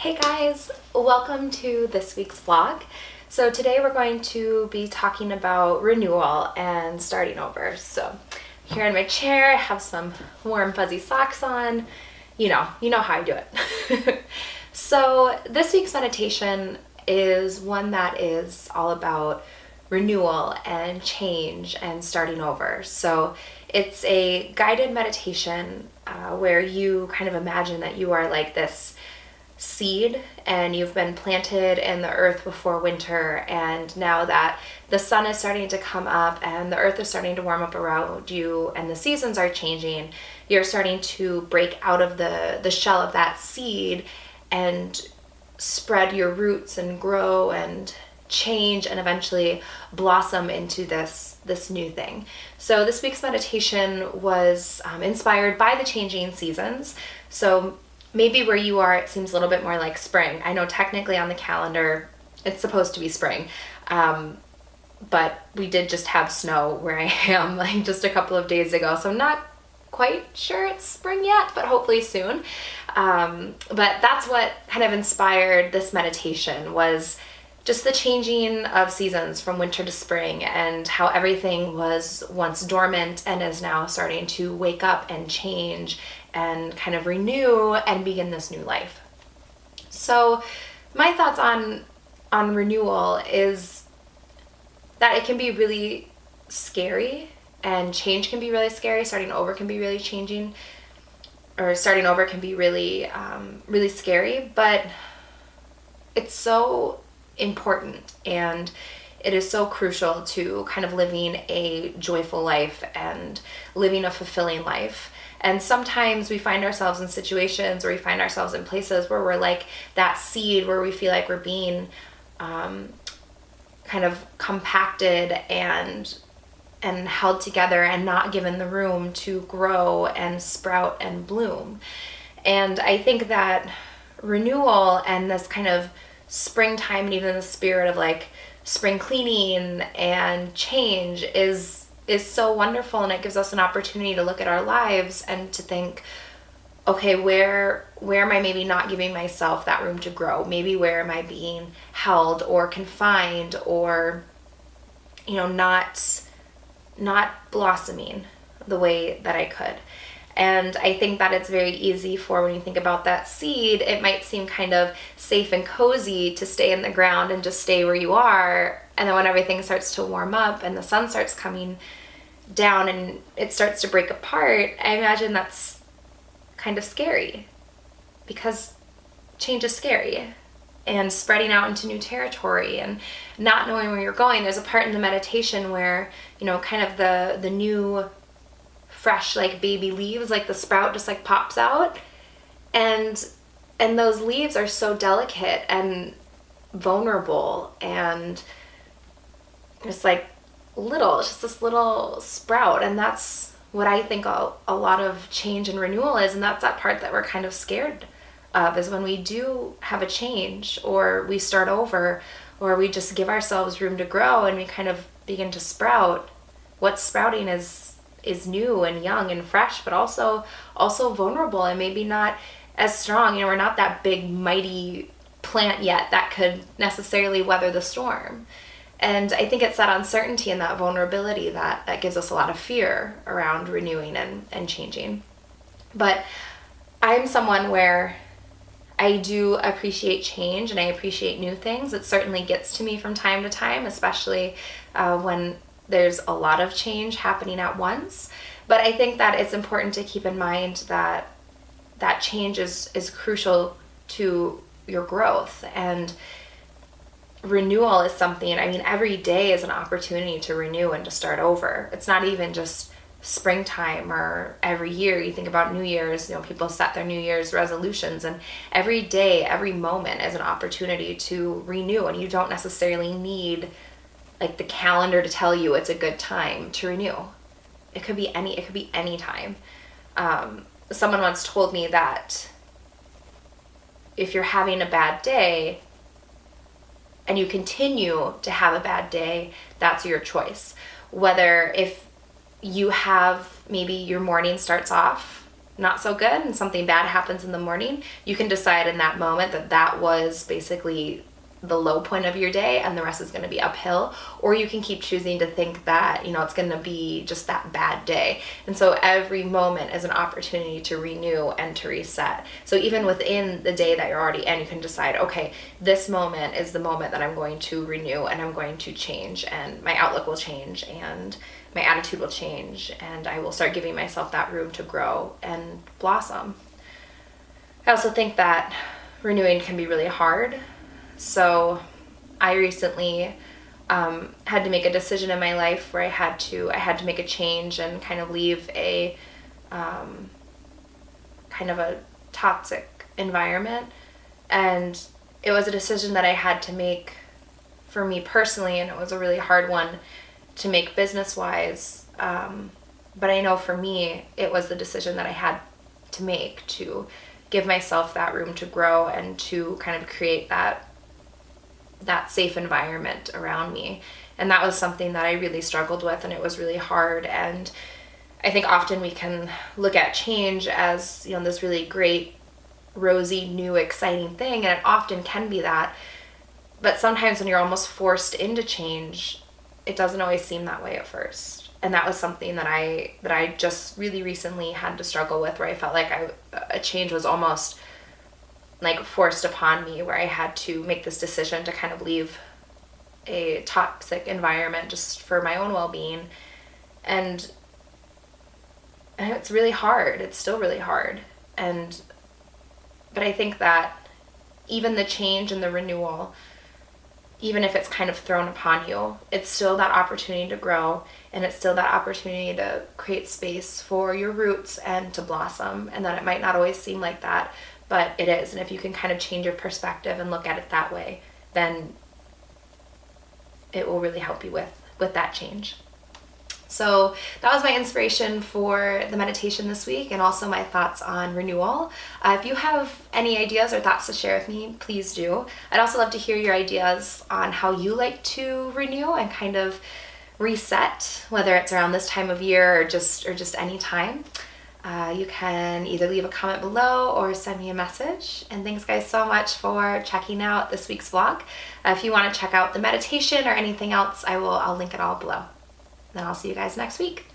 Hey guys, welcome to this week's vlog. So today we're going to be talking about renewal and starting over. So here in my chair, I have some warm fuzzy socks on. You know how I do it. So this week's meditation is one that is all about renewal and change and starting over. So it's a guided meditation where you kind of imagine that you are like this seed and you've been planted in the earth before winter, and now that the sun is starting to come up and the earth is starting to warm up around you and the seasons are changing, you're starting to break out of the shell of that seed and spread your roots and grow and change and eventually blossom into this new thing. So this week's meditation was inspired by the changing seasons. So maybe where you are, it seems a little bit more like spring. I know technically on the calendar, it's supposed to be spring. But we did just have snow where I am like just a couple of days ago. So I'm not quite sure it's spring yet, but hopefully soon. But that's what kind of inspired this meditation, was just the changing of seasons from winter to spring and how everything was once dormant and is now starting to wake up and change and kind of renew and begin this new life. So my thoughts on renewal is that it can be really scary, and change can be really scary. Starting over can be really changing, or starting over can be really really scary, but it's so important and it is so crucial to kind of living a joyful life and living a fulfilling life. And sometimes we find ourselves in situations, or we find ourselves in places where we're like that seed, where we feel like we're being kind of compacted and held together and not given the room to grow and sprout and bloom. And I think that renewal and this kind of springtime, and even the spirit of like spring cleaning and change is so wonderful, and it gives us an opportunity to look at our lives and to think, okay, where am I maybe not giving myself that room to grow? Maybe where am I being held or confined, or not blossoming the way that I could. And I think that it's very easy for, when you think about that seed, it might seem kind of safe and cozy to stay in the ground and just stay where you are. And then when everything starts to warm up and the sun starts coming down and it starts to break apart, I imagine that's kind of scary, because change is scary, and spreading out into new territory and not knowing where you're going. There's a part in the meditation where, kind of the new fresh like baby leaves, like the sprout just like pops out, and those leaves are so delicate and vulnerable and just like it's just this little sprout. And that's what I think a lot of change and renewal is. And that's that part that we're kind of scared of, is when we do have a change, or we start over, or we just give ourselves room to grow and we kind of begin to sprout. What's sprouting is new and young and fresh, but also vulnerable and maybe not as strong. We're not that big mighty plant yet that could necessarily weather the storm. And I think it's that uncertainty and that vulnerability that gives us a lot of fear around renewing and changing. But I'm someone where I do appreciate change and I appreciate new things. It certainly gets to me from time to time, especially when there's a lot of change happening at once. But I think that it's important to keep in mind that change is crucial to your growth. And renewal is something, every day is an opportunity to renew and to start over. It's not even just springtime or every year. You think about New Year's, people set their New Year's resolutions, and every day, every moment is an opportunity to renew. And you don't necessarily need like the calendar to tell you it's a good time to renew. It could be any time. Someone once told me that if you're having a bad day and you continue to have a bad day, that's your choice. Whether if you have, maybe your morning starts off not so good and something bad happens in the morning, you can decide in that moment that that was basically the low point of your day and the rest is going to be uphill. Or you can keep choosing to think that, it's going to be just that bad day. And so every moment is an opportunity to renew and to reset. So even within the day that you're already in, you can decide, okay, this moment is the moment that I'm going to renew and I'm going to change, and my outlook will change and my attitude will change, and I will start giving myself that room to grow and blossom. I also think that renewing can be really hard. So I recently had to make a decision in my life where I had to make a change and kind of leave a kind of a toxic environment. And it was a decision that I had to make for me personally, and it was a really hard one to make business-wise. But I know for me, it was the decision that I had to make to give myself that room to grow and to kind of create that safe environment around me. And that was something that I really struggled with, and it was really hard. And I think often we can look at change as, this really great, rosy, new, exciting thing, and it often can be that. But sometimes when you're almost forced into change, it doesn't always seem that way at first. And that was something that I just really recently had to struggle with, where I felt like a change was almost like forced upon me, where I had to make this decision to kind of leave a toxic environment just for my own well-being. And it's really hard. It's still really hard. But I think that even the change and the renewal, even if it's kind of thrown upon you, it's still that opportunity to grow, and it's still that opportunity to create space for your roots and to blossom. And that it might not always seem like that, but it is. And if you can kind of change your perspective and look at it that way, then it will really help you with that change. So that was my inspiration for the meditation this week, and also my thoughts on renewal. If you have any ideas or thoughts to share with me, please do. I'd also love to hear your ideas on how you like to renew and kind of reset, whether it's around this time of year or just any time. You can either leave a comment below or send me a message. And thanks guys so much for checking out this week's vlog. If you want to check out the meditation or anything else, I'll link it all below. Then I'll see you guys next week.